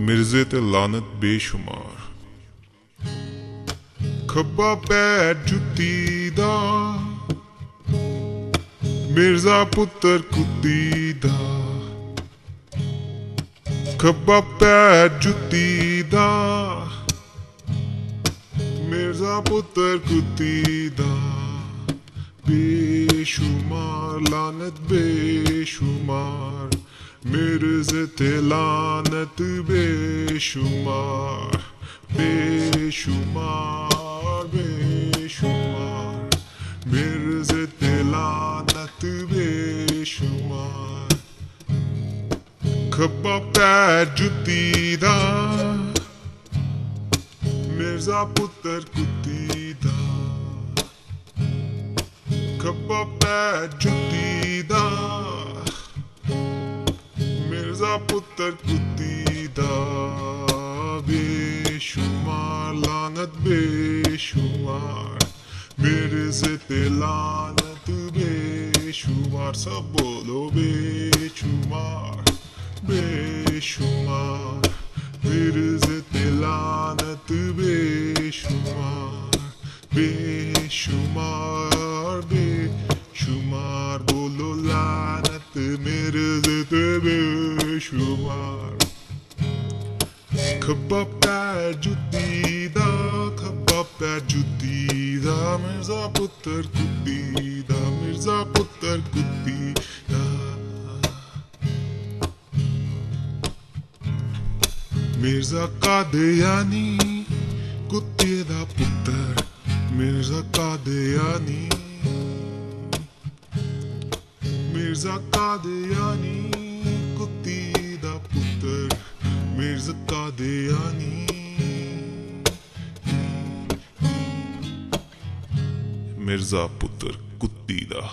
मिर्जे ते लानत बेशुमार। खब्बा पैर जुत्ती दा मिर्जा पुत्तर कुत्ती दा। खब्बा पैर जुत्ती दा मिर्जा पुत्तर कुत्ती दा। बेशुमार लानत बेशुमार मिर्जे ते लानत बेशुमार। बेशुमार बेशुमार मिर्जे ते लानत बेशुमार। खब्बा पैर जुत्ती दा मिर्जा पुत्तर कुत्ती दा। खब्बा पैर जुत्ती दा मिर्जा पुत्तर कुत्ती दा। बेशुमार लानत बेशुमार मिर्जे ते लानत बेशुमार। सब बोलो बेशुमार बेशुमार मिर्जे ते लानत बेशुमार। बेशुमार बेशुमार बोलो लानत मिर्जे ते बेशुमार। खब्बा पैर जुत्ती दा खब्बा पैर जुत्ती दा मिर्जा पुत्तर कुत्ती दा। मिर्जा पुत्तर कुत्ती दा। मिर्जा कादियानी कुत्ते दा पुत्तर। मिर्जा कादियानी मिर्जा कादियानी कुत्ती दा पुत्तर। मिर्जा कादियानी मिर्जा पुत्तर कुत्ती दा।